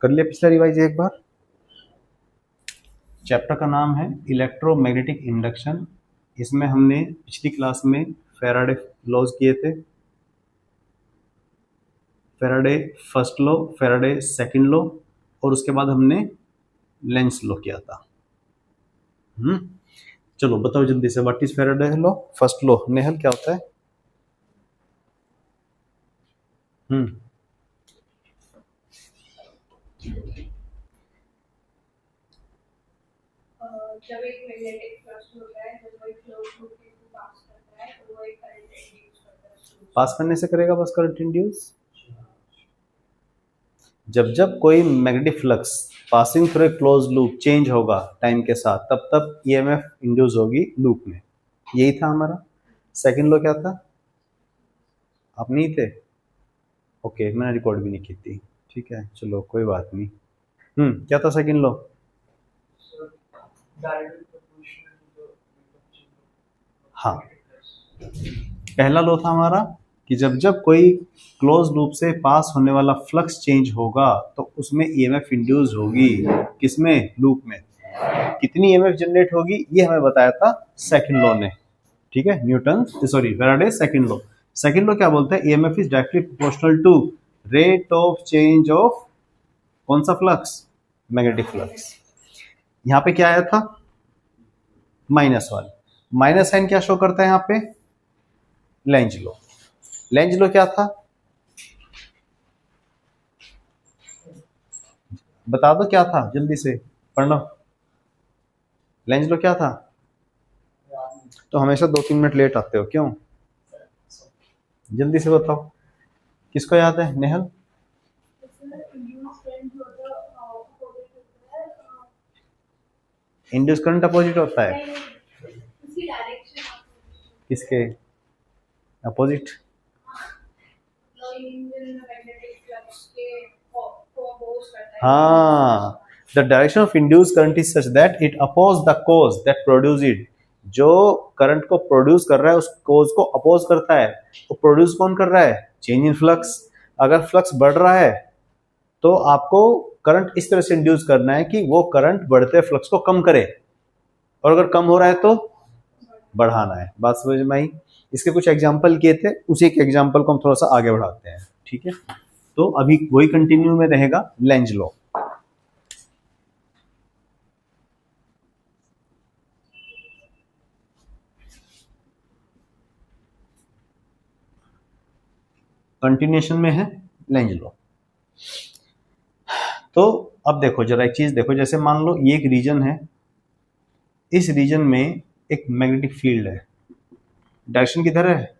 कर लिया पिछला रिवाइज एक बार। चैप्टर का नाम है इलेक्ट्रोमैग्नेटिक इंडक्शन। इसमें हमने पिछली क्लास में फैराडे लॉज किए थे, Faraday first law, Faraday second law, और उसके बाद हमने लेंस लॉ किया था। चलो बताओ जल्दी से, what is Faraday law, first law. Nehal क्या होता है? जब एक मैग्नेटिक फ्लक्स होता है, जब वो एक क्लोज्ड लूप के थ्रू पास करता है तो वो एक करंट इंड्यूस करता है। पास करने से करेगा बस करंट इंड्यूस। जब कोई magnetic flux passing through a close loop change होगा टाइम के साथ, तब तब ईएमएफ इंड्यूस होगी लूप में। यही था हमारा। सेकंड लॉ क्या था? आप नहीं थे? ओके, मैंने रिकॉर्ड भी नहीं की थी। ठीक है, चलो कोई बात नहीं। क्या था सेकंड लॉ? हाँ, पहला लॉ था हमारा कि जब कोई क्लोज लूप से पास होने वाला फ्लक्स चेंज होगा तो उसमें ईएमएफ इंड्यूस होगी। किसमें? लूप में। कितनी ईएमएफ जनरेट होगी ये हमें बताया था सेकंड लॉ ने। ठीक है, Newton sorry Faraday second law. Second law क्या बोलता है? EMF is directly proportional to rate of change of कौन सा फ्लक्स? Magnetic flux. यहां पे क्या आया था? -1। माइनस साइन क्या शो करता है यहाँ पे? Lenz law. लेंज लॉ क्या था? बता दो क्या था, जल्दी से पढ़ना। लेंज लॉ क्या था? तो हमेशा 2-3 मिनट लेट आते हो, क्यों? जल्दी से बताओ, किसको याद है? नेहल? इंड्यूस करंट अपोजिट होता है। किसके अपोजिट? हाँ, the direction of induce current is such that it oppose the cause that produce it. जो करंट को प्रोड्यूस कर रहा है उस कोज को अपोज करता है। तो प्रोड्यूस कौन कर रहा है? Change in flux. अगर फ्लक्स बढ़ रहा है तो आपको करंट इस तरह से इंड्यूस करना है कि वो करंट बढ़ते फ्लक्स को कम करे, और अगर कम हो रहा है तो बढ़ाना है। बात समझ में आई? इसके कुछ एग्जाम्पल किए थे, उसी के एग्जाम्पल को हम थोड़ा सा आगे बढ़ाते हैं। ठीक है, तो अभी वही कंटिन्यू में रहेगा लेंज लॉ। कंटिन्यूएशन में है लेंज लॉ। तो अब देखो जरा एक चीज देखो, जैसे मान लो ये एक रीजन है, इस रीजन में एक मैग्नेटिक फील्ड है। डायरेक्शन किधर है?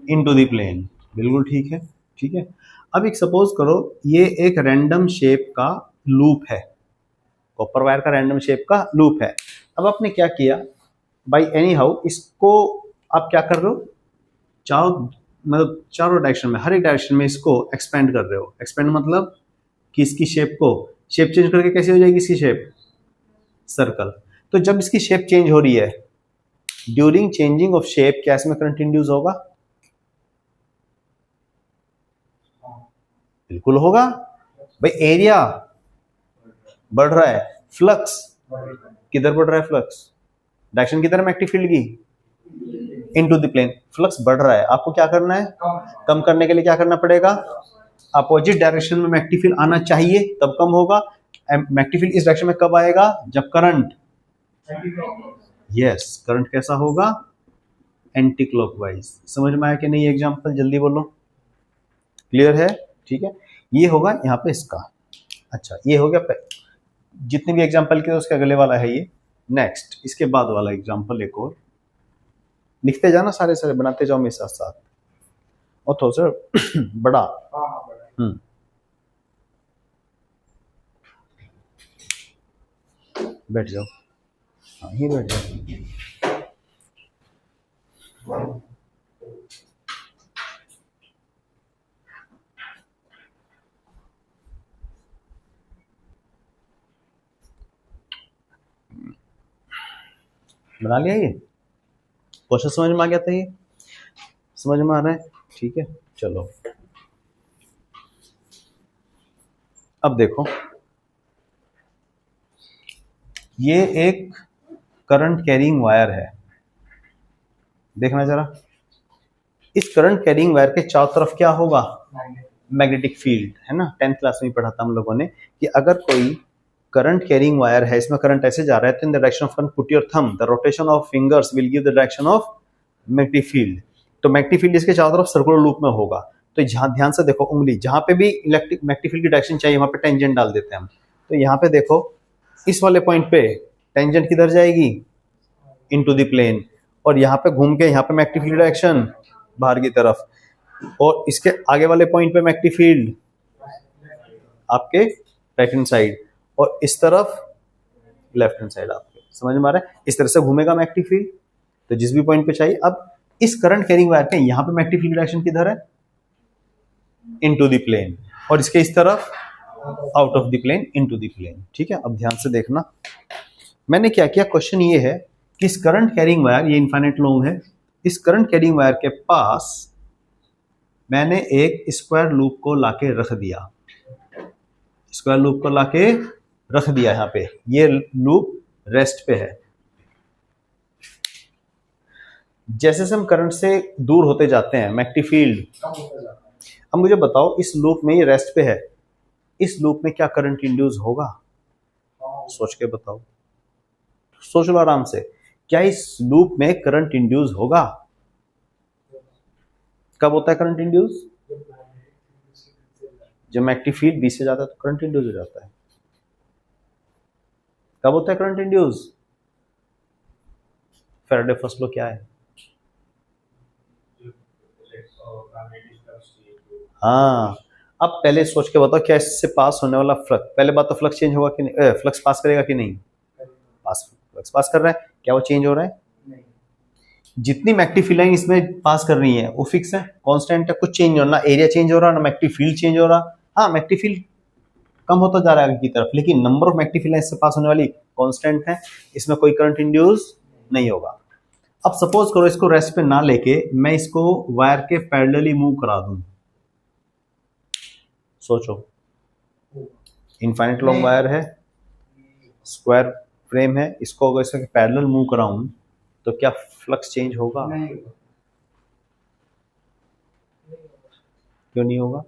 Into the plane. बिल्कुल ठीक है। ठीक है, अब एक सपोज करो ये एक रैंडम शेप का लूप है, कॉपर वायर का रैंडम शेप का लूप है। अब आपने क्या किया, बाई एनी हाउ इसको आप क्या कर रहे हो, चारों डायरेक्शन में, हर एक डायरेक्शन में इसको एक्सपेंड कर रहे हो। एक्सपेंड मतलब कि इसकी शेप चेंज करके कैसे हो जाएगी इसकी शेप? सर्कल। तो जब इसकी शेप चेंज हो रही है, ड्यूरिंग चेंजिंग ऑफ शेप क्या इसमें करंट इंड्यूस होगा? बिल्कुल होगा भाई। एरिया बढ़ रहा है, फ्लक्स किधर बढ़ रहा है? फ्लक्स डायरेक्शन किधर है मैग्नेटिक फील्ड की? Into the plane. फ्लक्स बढ़ रहा है, आपको क्या करना है? कम करने के लिए क्या करना पड़ेगा? अपोजिट डायरेक्शन में मैग्नेटिक फील्ड आना चाहिए, तब कम होगा। मैग्नेटिक फील्ड इस डायरेक्शन में कब आएगा? जब करंट, यस, करंट कैसा होगा? Anti clockwise. समझ में आया कि नहीं? एग्जांपल जल्दी बोलो, क्लियर है? ठीक है, ये होगा यहाँ पे इसका। अच्छा, ये हो गया जितने भी एग्जांपल किए उसके अगले वाला है ये। नेक्स्ट इसके बाद वाला एग्जांपल एक और लिखते जाना, सारे सारे बनाते जाओ मेरे साथ साथ, और थोड़ा सा बड़ा। बैठ जाओ, हाँ ही बैठ जाओ। बना लिया ये क्वेश्चन? समझ में आ गया था? ये समझ में आ रहा है? ठीक है, चलो अब देखो, ये एक करंट कैरिंग वायर है, देखना जरा। इस करंट कैरिंग वायर के चारों तरफ क्या होगा? मैग्नेटिक फील्ड, है ना। 10th क्लास में पढ़ा था हम लोगों ने कि अगर कोई करंट कैरिंग वायर है, इसमें करंट ऐसे जा रहा है, तो in the direction of current put your thumb, the rotation of fingers will give the direction of magnetic field. तो मैग्नेटिक फील्ड इसके चारों तरफ सर्कुलर लूप में होगा। तो जहां ध्यान से देखो, उंगली जहां पे भी इलेक्ट्रिक मैग्नेटिक फील्ड की डायरेक्शन चाहिए वहां पे टेंजेंट डाल देते हैं हम। तो यहाँ पे देखो, इस वाले पॉइंट पे टेंजेंट किधर जाएगी? Into the plane. और यहाँ पे घूम के यहाँ पे मैग्नेटिक फील्ड डायरेक्शन बाहर की तरफ, और इसके आगे वाले पॉइंट पे मैग्नेटिक फील्ड आपके राइट हैंड साइड, और इस तरफ लेफ्ट हैंड साइड। आपके समझ में आ रहा है? इस तरह से घूमेगा मैग्नेटिक फील्ड, तो जिस भी पॉइंट पे चाहिए। अब इस करंट कैरिंग वायर के यहाँ पे मैग्नेटिक फील्ड डायरेक्शन किधर है? इनटू द प्लेन, और इसके इस तरफ out of the plane into the plane. ठीक है, अब ध्यान से देखना मैंने क्या किया। क्वेश्चन ये है कि इस करंट कैरिंग वायर, ये इनफाइनाइट लॉन्ग है, इस करंट कैरिंग वायर के पास मैंने एक स्क्वायर लूप को लाके रख दिया, स्क्वायर लूप को लाके रख दिया। यहाँ पे ये लूप रेस्ट पे है। जैसे से हम करंट से दूर होते जाते हैं मैग्नेटिक फील्ड, अब मुझे बताओ, इस लूप में ये रेस्ट पे है, इस लूप में क्या करंट इंड्यूस होगा? सोच के बताओ, सोच लो आराम से। क्या इस लूप में करंट इंड्यूस होगा? कब होता है करंट इंड्यूस? जब मैग्नेटिक फील्ड बी से जाता है तो करंट इंड्यूस हो जाता है। कब होता है current induce? Faraday first law क्या है? हाँ, अब पहले सोच के बताओ, क्या इससे पास होने वाला फ्लक्स, पहले बात तो फ्लक्स चेंज होगा कि नहीं? फ्लक्स पास करेगा कि नहीं? फ्लक्स पास कर रहा है, क्या वो चेंज हो रहा है? जितनी मैग्नेटिक फील्ड लाइन इसमें पास कर रही है वो फिक्स है, कांस्टेंट है, कुछ चेंज हो ना एरिया चेंज हो रहा, ना मैग्नेटिक फील्ड चेंज हो रहा। हाँ, मैग्नेटिक फील्ड कम होता जा रहा है आगे की तरफ, लेकिन number of magnetic field line इससे पास होने वाली कांस्टेंट है, इसमें कोई करंट इंड्यूस नहीं होगा। अब सपोज करो इसको रेस्ट पे ना लेके मैं इसको वायर के पैरेलली मूव करा दूं। सोचो, इनफाइनाइट लॉन्ग वायर है, स्क्वायर फ्रेम है, इसको अगर इसके पैरेलल मूव कराऊं तो क्या फ्लक्स चेंज होगा? क्यों नहीं होगा?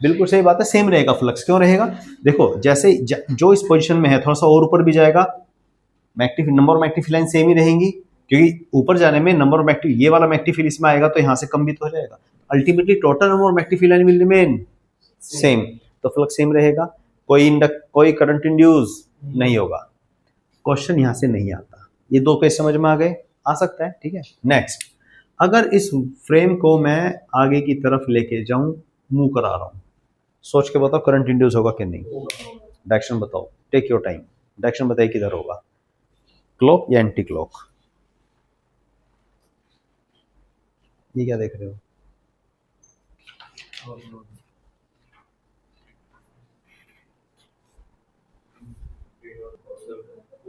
बिल्कुल सही बात है, सेम रहेगा फ्लक्स। क्यों रहेगा? देखो, जैसे जो इस पोजीशन में है थोड़ा सा और ऊपर भी जाएगा, magnetic number of magnetic line same ही रहेंगी, क्योंकि ऊपर जाने में नंबर ऑफ मैग्नेटिक, ये वाला मैग्नेटिक फील्ड इसमें आएगा तो यहाँ से कम भी तो हो जाएगा। Ultimately total number of magnetic line will remain same, तो फ्लक्स सेम रहेगा, कोई करंट इंड्यूस नहीं होगा। क्वेश्चन यहां से नहीं आता। ये दो केस समझ में आ गए? आ सकता है, ठीक है। नेक्स्ट, अगर इस फ्रेम को मैं आगे की तरफ लेके जाऊं, मूव करा रहा हूं, सोच के बताओ करंट इंड्यूस होगा कि नहीं? डायरेक्शन बताओ, टेक योर टाइम, डायरेक्शन बताइए किधर होगा, क्लॉक या एंटी क्लॉक? ये क्या देख रहे हो?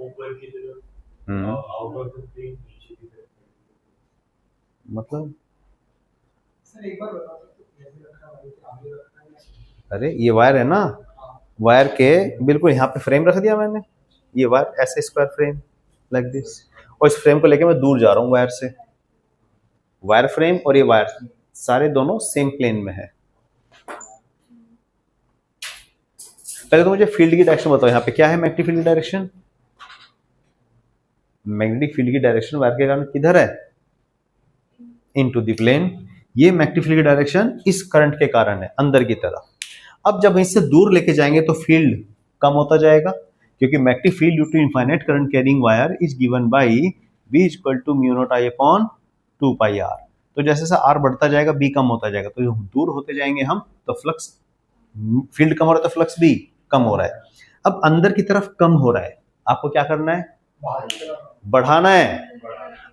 ऊपर की तरफ, आउट ऑफ द प्लेन नीचे की तरफ। मतलब सर एक बार बता सकते हो कैसे रखा है, आगे रखा है? अरे ये वायर है ना, वायर के बिल्कुल यहाँ पे फ्रेम रख दिया मैंने, ये वायर ऐसे स्क्वायर फ्रेम लाइक दिस, और इस फ्रेम को लेके मैं दूर जा रहा हूँ वायर से। वायर फ्रेम और ये वायर सारे दोनों सेम प्लेन में है। पहले तो मुझे फील्ड की डायरेक्शन बताओ, यहाँ पे क्या है मैग्नेटिक फील्ड की डायरेक्शन? मैग्नेटिक फील्ड की डायरेक्शन वायर के कारण किधर है? Into the plane. ये मैग्नेटिक फील्ड की डायरेक्शन इस करंट के कारण है, अंदर की तरफ। अब जब इससे दूर लेके जाएंगे तो फील्ड कम होता जाएगा, क्योंकि magnetic field due to infinite current carrying wire is given by V equal to mu naught I upon 2 pi R। तो जैसे जैसे R बढ़ता जाएगा B कम होता जाएगा, तो दूर होते जाएंगे हम तो फ्लक्स, फील्ड कम हो रहा है तो फ्लक्स भी कम हो रहा है। अब अंदर की तरफ कम हो रहा है, आपको क्या करना है? बढ़ाना है।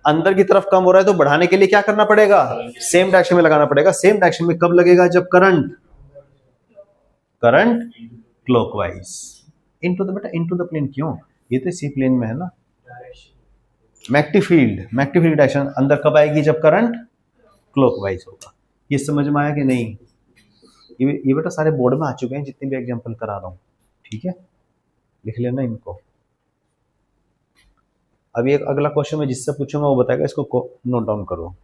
अंदर की तरफ कम हो रहा है तो बढ़ाने के लिए क्या करना पड़ेगा? सेम डायरेक्शन में लगाना पड़ेगा। सेम डायरेक्शन में कब लगेगा? जब current clockwise into the plane. क्यों? ये तो इसी प्लेन में है ना। मैग्नेटिक फील्ड डायरेक्शन अंदर कब आएगी? जब करंट क्लॉकवाइज होगा। ये समझ में आया कि नहीं? ये बेटा सारे बोर्ड में आ चुके हैं जितने भी एग्जांपल करा रहा हूँ, ठीक है, लिख लेना इनको। अभी एक अगला क्वेश्चन मैं जिससे पूछूंगा वो बताएगा, इसको नोट डाउन करो।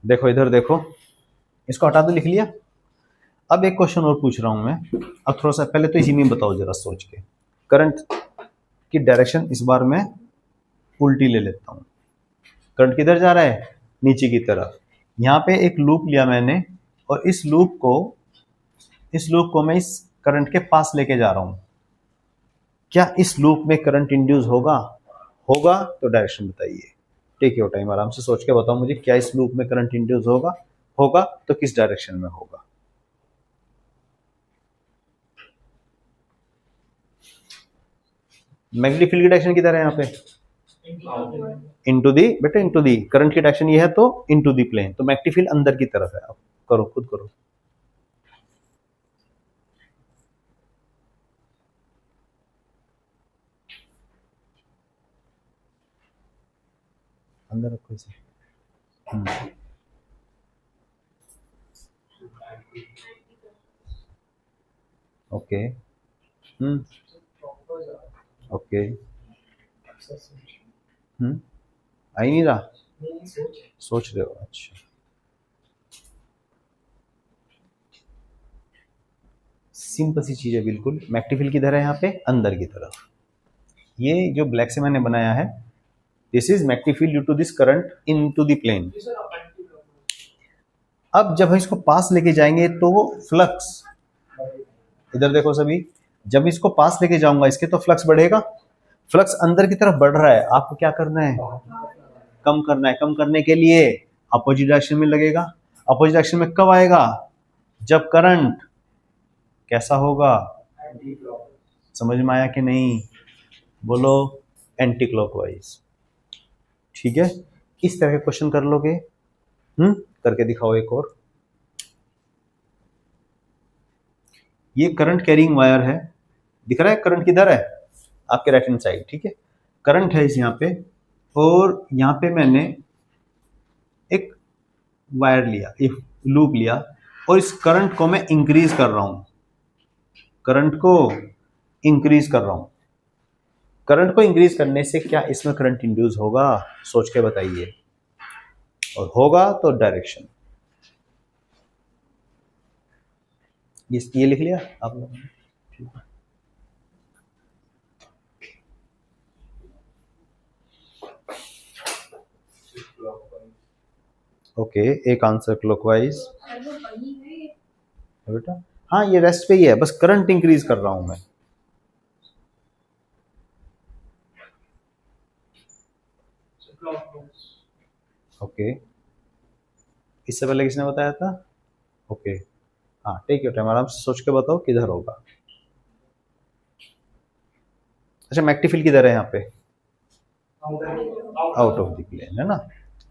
देखो इधर देखो, इसको हटा दो, लिख लिया। अब एक क्वेश्चन और पूछ रहा हूं मैं, अब थोड़ा सा पहले तो इसी में बताओ जरा सोच के। करंट की डायरेक्शन इस बार मैं उल्टी ले लेता हूं। करंट किधर जा रहा है? नीचे की तरफ। यहाँ पे एक लूप लिया मैंने और इस लूप को मैं इस करंट के पास लेके जा रहा हूं। क्या इस लूप में करंट इंड्यूस होगा? होगा तो डायरेक्शन बताइए। टेक योर टाइम, आराम से सोच के बताओ मुझे, क्या इस लूप में करंट इंड्यूस होगा? होगा तो किस डायरेक्शन में होगा? मैग्नेटिक फील्ड की डायरेक्शन किधर है? यहाँ पे इनटू दी, बेटा इनटू दी, करंट की डायरेक्शन ये है तो इनटू दी प्लेन, तो मैग्नेटिक फील्ड अंदर की तरफ है। अब करो, खुद करो। अंदर रखो इसे। ओके, ओके, आ ही नहीं रहा, सोच रहे हो? अच्छा, सिंपल सी चीज है बिल्कुल। मैग्नेटिक फील्ड किधर है? यहाँ पे अंदर की तरफ। ये जो ब्लैक से मैंने बनाया है, this is magnetic field due to this current into the plane. अब जब हम इसको पास लेके जाएंगे तो फ्लक्स, इधर देखो सभी, जब इसको पास लेके जाऊंगा इसके तो फ्लक्स बढ़ेगा। फ्लक्स अंदर की तरफ बढ़ रहा है, आपको क्या करना है? कम करना है। कम करने के लिए अपोजिट डायरेक्शन में लगेगा। अपोजिट डायरेक्शन में कब आएगा? जब करंट कैसा होगा? समझ में आया कि नहीं? बोलो, एंटी क्लॉकवाइज। ठीक है, इस तरह के क्वेश्चन कर लोगे। करके दिखाओ एक और। ये करंट कैरिंग वायर है, दिख रहा है करंट किधर है? आपके राइट हैंड साइड, ठीक है। करंट है इस यहाँ पे, और यहाँ पे मैंने एक वायर लिया, एक लूप लिया, और इस करंट को मैं इंक्रीज कर रहा हूं। करंट को इंक्रीज कर रहा हूं। करंट को इंक्रीज करने से क्या इसमें करंट इंड्यूस होगा? सोच के बताइए। और होगा तो डायरेक्शन। ये लिख लिया आप लोगों ने? ठीक है। ओके, एक आंसर क्लॉकवाइज बेटा। हाँ, ये रेस्ट पे ही है, बस करंट इंक्रीज कर रहा हूं मैं। ओके, इससे पहले किसने बताया था? ओके, हाँ, टेक योर टाइम, आराम से सोच के बताओ किधर होगा। अच्छा, मैग्नेटिक फील्ड किधर है यहाँ पे? आउट ऑफ द प्लेन है ना,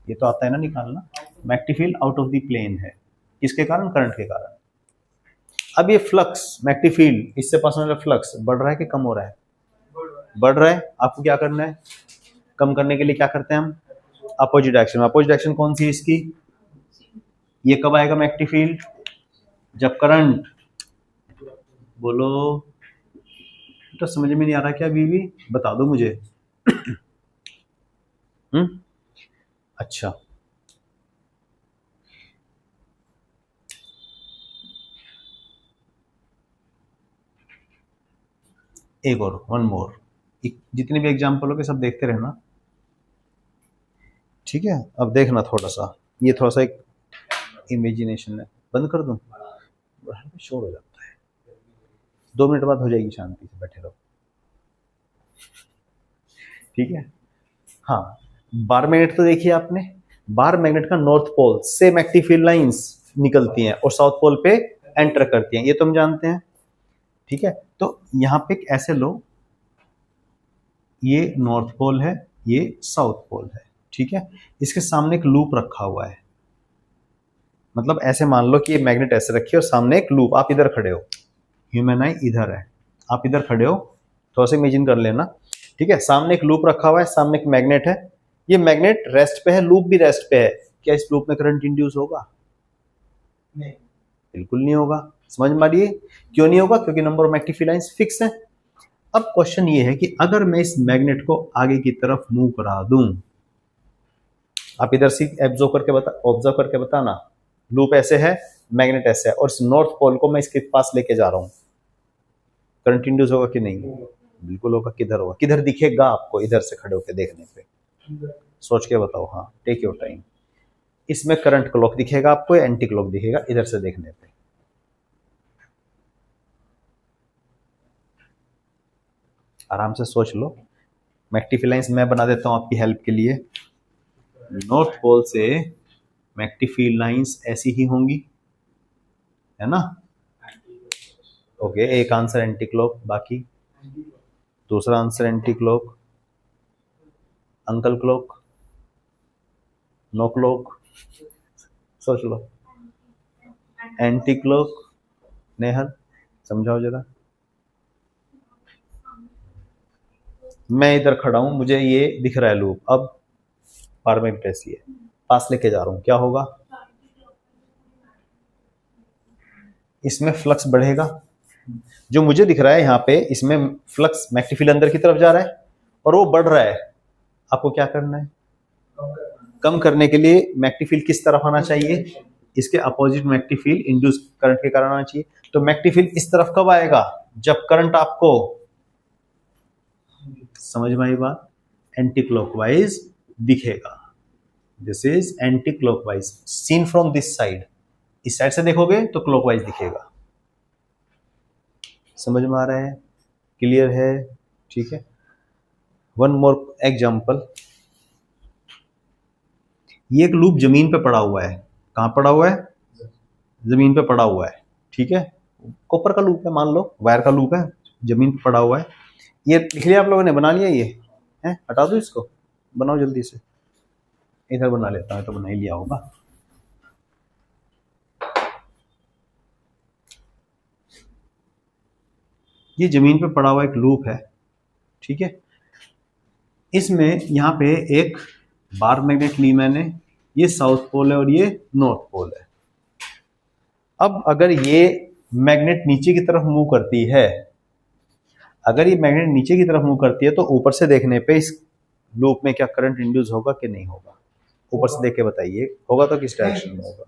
ये तो आता है ना निकालना। Magnetic field out of the plane है, किसके कारण? करंट के कारण। अब ये फ्लक्स, मैग्नेटिक फील्ड, इससे पास होने वाला फ्लक्स बढ़ रहा है कि कम हो रहा है? बढ़ रहा है। आपको क्या करना है? कम करने के लिए क्या करते हैं हम? Opposite direction. अपोजिट डायरेक्शन कौन सी है इसकी? ये कब आएगा मैग्नेटिक फील्ड? जब करंट, बोलो, तो समझ में नहीं आ रहा क्या? अभी भी बता दो मुझे। अच्छा, एक और, वन मोर। जितने भी एग्जाम्पल हो सब देखते रहना, ठीक है। अब देखना थोड़ा सा, ये थोड़ा सा एक इमेजिनेशन है। बंद कर दूं? शोर हो जाता है। 2 मिनट बाद हो जाएगी, शांति से बैठे रहो, ठीक है। हाँ, बार मैग्नेट तो देखिए आपने। बार मैग्नेट का नॉर्थ पोल से मैग्नेटिक फील्ड लाइंस निकलती हैं और साउथ पोल पे एंटर करती हैं, ये तो हम जानते हैं, ठीक है। तो यहाँ पे ऐसे लो, ये नॉर्थ पोल है, ये साउथ पोल है, ठीक है। इसके सामने एक लूप रखा हुआ है, मतलब ऐसे मान लो कि ये मैग्नेट ऐसे रखी है और सामने एक लूप, आप इधर खड़े हो, ह्यूमन आई इधर है, आप इधर खड़े हो, थोड़ा सा इमेजिन कर लेना, ठीक है। सामने एक लूप रखा हुआ है, सामने एक मैग्नेट है, ये मैग्नेट रेस्ट पे है, लूप भी रेस्ट पे है, क्या इस लूप में करंट इंड्यूस होगा? नहीं। बिल्कुल नहीं होगा। समझ में आ रही है क्यों नहीं होगा? क्योंकि number of magnetic lines fix है। अब क्वेश्चन ये है कि अगर मैं इस मैग्नेट को आगे की तरफ मूव करा दूं, आप इधर से ऑब्जर्व करके बताना, लूप ऐसे है, मैग्नेट ऐसे है, और इस नॉर्थ पोल को मैं इसके पास लेके जा रहा हूं, करंट इंड्यूस होगा कि नहीं? बिल्कुल होगा। किधर होगा? किधर दिखेगा आपको इधर से खड़े होकर देखने पे? सोच के बताओ। हाँ, टेक योर टाइम। इसमें करंट क्लॉक दिखेगा आपको या एंटी क्लॉक दिखेगा इधर से देखने पे? आराम से सोच लो। मैग्नेटिक लाइंस मैं बना देता हूं आपकी हेल्प के लिए। नॉर्थ पोल से मैग्नेटिक लाइंस ऐसी ही होंगी, है ना? ओके, एक आंसर एंटी क्लॉक, बाकी दूसरा answer anti clock, uncle clock, no clock, सोच लो। एंटी क्लॉक, नेहल समझाओ जरा। मैं इधर खड़ा हूं, मुझे ये दिख रहा है लूप, अब बार में ऐसी है, पास लेके जा रहा हूं, क्या होगा? इसमें फ्लक्स बढ़ेगा, जो मुझे दिख रहा है यहाँ पे, इसमें फ्लक्स मैग्नेटिक फील्ड अंदर की तरफ जा रहा है और वो बढ़ रहा है। आपको क्या करना है? कम करने के लिए मैग्नेटिक फील्ड किस तरफ आना चाहिए? इसके opposite magnetic field induce current के कारण आना चाहिए। तो मैग्नेटिक फील्ड इस तरफ कब आएगा? जब करंट आपको, समझ में आई बात, एंटी क्लॉकवाइज दिखेगा। This is anti clockwise seen from this side. इस साइड से देखोगे तो क्लॉकवाइज दिखेगा। समझ में आ रहा है? क्लियर है? ठीक है। One more example. ये एक लूप जमीन पे पड़ा हुआ है। कहां पड़ा हुआ है? जमीन पे पड़ा हुआ है, ठीक है। कॉपर का लूप है, मान लो वायर का लूप है, जमीन पे पड़ा हुआ है। ये लिख लिया आप लोगों ने? बना लिया ये है? हटा दो इसको, बनाओ जल्दी से। इधर बना लेता हूं, तो बना ही लिया होगा। ये जमीन पे पड़ा हुआ एक लूप है, ठीक है। इसमें यहाँ पे एक बार मैग्नेट ली मैंने, ये साउथ पोल है और ये नॉर्थ पोल है। अब अगर ये मैग्नेट नीचे की तरफ मूव करती है, अगर ये मैग्नेट नीचे की तरफ मूव करती है, तो ऊपर से देखने पे इस लूप में क्या करंट इंड्यूस होगा कि नहीं होगा? ऊपर से देख के बताइए, होगा तो किस डायरेक्शन में होगा?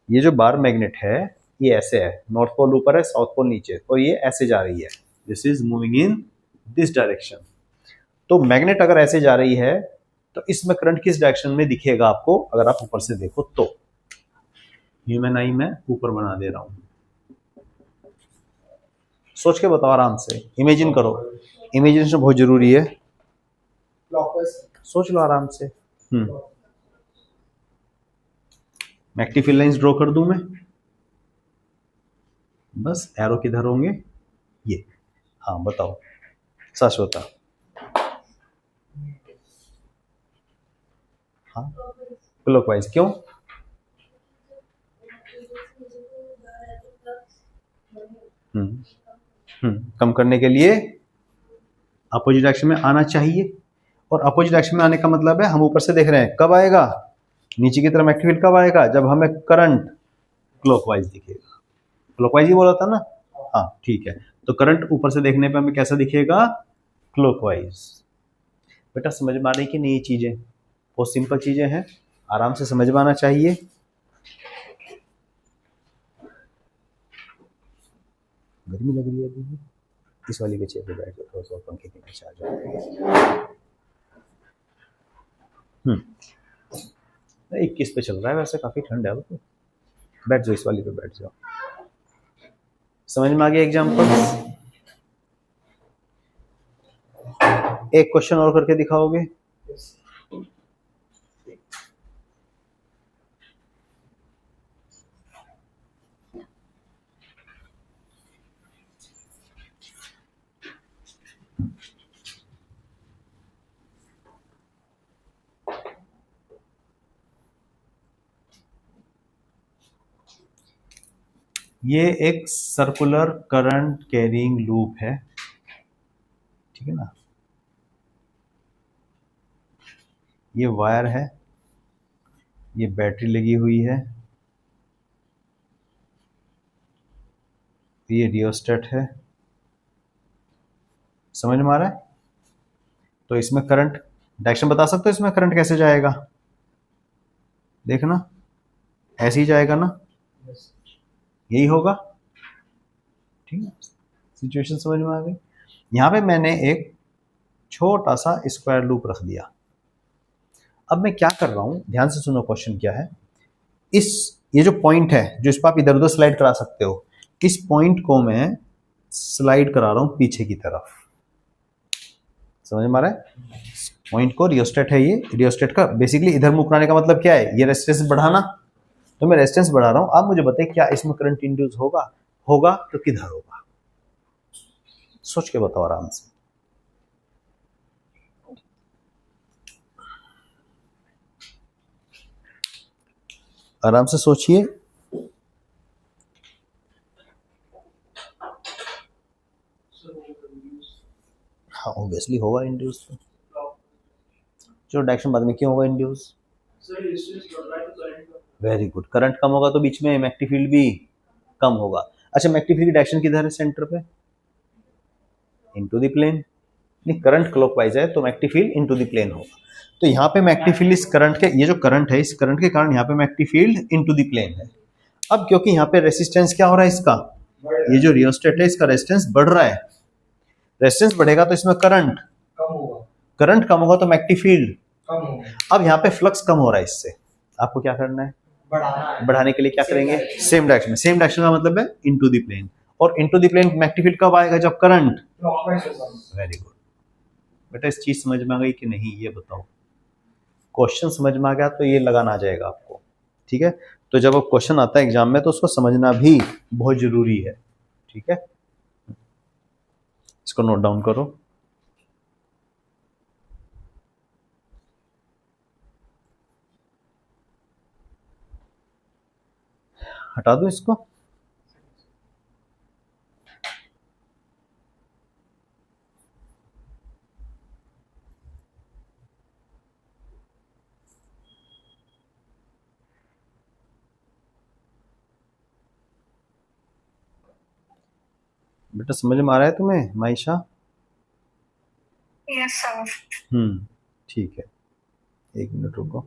ये जो बार मैग्नेट है ये ऐसे है, नॉर्थ पोल ऊपर है, साउथ पोल नीचे, और ये ऐसे जा रही है, this is moving in this direction. तो मैग्नेट अगर ऐसे जा रही है तो इसमें करंट किस डायरेक्शन में दिखेगा आपको, अगर आप ऊपर से देखो तो? ह्यूमन आई मैं ऊपर बना दे रहा हूं, सोच के बताओ आराम से, इमेजिन करो। इमेजिनेशन बहुत जरूरी है, सोच लो आराम से। मैग्नेटिक फील्ड लाइंस ड्रॉ कर दूं मैं, बस एरो किधर होंगे? ये। हाँ बताओ, सच बता। हाँ, क्लॉकवाइज। क्यों? कम करने के लिए अपोजिट डायरेक्शन में आना चाहिए, और अपोजिट डायरेक्शन में आने का मतलब है हम ऊपर से देख रहे हैं, कब आएगा? नीचे की तरफ मैग्नेटिक फील्ड कब आएगा? जब हमें करंट क्लॉकवाइज दिखेगा। क्लॉकवाइज ही बोला था ना? हाँ ठीक है। तो करंट ऊपर से देखने पे हमें कैसा दिखेगा? क्लॉकवाइज। बेटा समझ में आ रही कि नहीं? ये चीजें बहुत सिंपल चीजें हैं, आराम से समझ में आना चाहिए। गर्मी लग रही है अभी, इस वाली के चेयर पे बैठ जाओ, थोड़ा सा पंखे के नीचे आ जाओ। 21 पे चल रहा है, वैसे काफी ठंड है, तो बैठ जाओ, इस वाली पे बैठ जाओ। समझ में आ गया एग्जाम्पल? एक क्वेश्चन और करके दिखाओगे? ये एक सर्कुलर करंट कैरिंग लूप है, ठीक है ना। ये वायर है, ये बैटरी लगी हुई है, ये रियोस्टेट है, समझ में आ रहा है। तो इसमें करंट डायरेक्शन बता सकते हो, इसमें करंट कैसे जाएगा, देखना ऐसे ही जाएगा ना, यही होगा, ठीक है। सिचुएशन समझ में आ गई। यहां पे मैंने एक छोटा सा स्क्वायर लूप रख दिया। अब मैं क्या कर रहा हूं, ध्यान से सुनो, क्वेश्चन क्या है। ये जो पॉइंट है, जो इस पर आप इधर उधर स्लाइड करा सकते हो, इस पॉइंट को मैं स्लाइड करा रहा हूं पीछे की तरफ, समझ में आ रहा है। पॉइंट को रियोस्टेट है, ये रियोस्टेट का बेसिकली इधर मुंह कराने का मतलब क्या है, ये रेजिस्टेंस बढ़ाना। तो मैं रेजिस्टेंस बढ़ा रहा हूं। आप मुझे बताइए क्या इसमें करंट इंड्यूस होगा, होगा तो किधर होगा, सोच के बताओ आराम से। आराम से सोचिए। हाँ ऑब्वियसली होगा इंड्यूस, चलो डायरेक्शन बाद में, क्यों होगा इंड्यूस। वेरी गुड, करंट कम होगा तो बीच में मैग्नेटिक फील्ड भी कम होगा। अच्छा मैग्नेटिक फील्ड की डायरेक्शन किधर है, सेंटर पे, इनटू द प्लेन। नहीं, करंट क्लॉकवाइज है तो magnetic field into the plane होगा। तो यहाँ पे मैग्नेटिक फील्ड इस करंट के, ये जो करंट है इस करंट के कारण यहाँ पे magnetic field into the plane है। अब क्योंकि यहाँ पे रेसिस्टेंस क्या हो रहा है इसका, ये जो रियोस्टेट है इसका रेजिस्टेंस बढ़ रहा है, रेजिस्टेंस बढ़ेगा तो इसमें करंट कम होगा, करंट कम होगा तो मैग्नेटिक फील्ड कम होगा। अब यहाँ पे फ्लक्स कम हो रहा है, इससे आपको क्या करना है, बढ़ाना है। बढ़ाने के लिए क्या करेंगे, सेम डायरेक्शन में। सेम डायरेक्शन का मतलब है इनटू द प्लेन, और into the plane magnetic field कब आएगा, जब करंट क्लॉकवाइज होगा। Very good. बेटा इस चीज समझ में आ गई कि नहीं, ये बताओ। क्वेश्चन समझ में आ गया तो ये लगाना आ जाएगा आपको, ठीक है। तो जब अब क्वेश्चन आता है एग्जाम में तो उसको समझना भी बहुत जरूरी है, ठीक है। इसको नोट डाउन करो। हटा दो इसको। बेटा समझ में आ रहा है तुम्हें माइशा। Yes sir. ठीक है, एक मिनट रुको।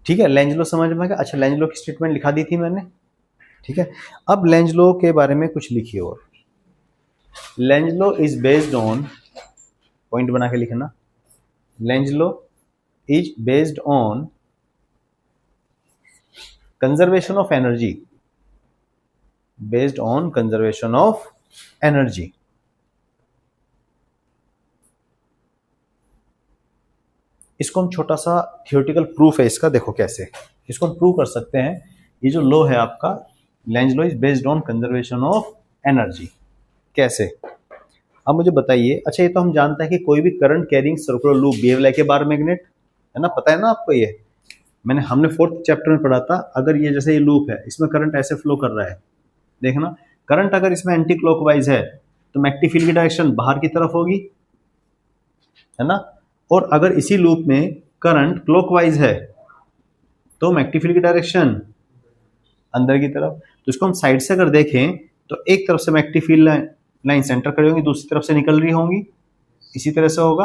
ठीक है, लेंज लो समझ में आ गया। अच्छा लेंज लो की स्टेटमेंट लिखा दी थी मैंने, ठीक है। अब लेंज लो के बारे में कुछ लिखिए और। Lenz law is based on, point बना के लिखना, Lenz law is based on conservation of energy, based on conservation of energy. इसको हम छोटा सा थियोरेटिकल प्रूफ है इसका, देखो कैसे इसको हम प्रूव कर सकते हैं। ये जो लॉ है आपका, length law is based on conservation of energy, कैसे। अब मुझे बताइए, अच्छा ये तो हम जानते हैं कि कोई भी current carrying circular loop behave like a bar magnet, है ना, पता है ना आपको। ये हमने 4th चैप्टर में पढ़ा था। अगर ये जैसे ये लूप है, इसमें करंट ऐसे फ्लो कर रहा है, देखना करंट अगर इसमें एंटी क्लॉकवाइज है तो मैग्नेटिक फील्ड की डायरेक्शन बाहर की तरफ होगी, है ना। और अगर इसी लूप में करंट क्लॉकवाइज है तो मैग्नेटिक फील्ड की डायरेक्शन अंदर की तरफ। तो इसको हम साइड से अगर देखें तो एक तरफ से मैग्नेटिक फील्ड लाइन सेंटर खड़ी होंगी, दूसरी तरफ से निकल रही होंगी, इसी तरह से होगा।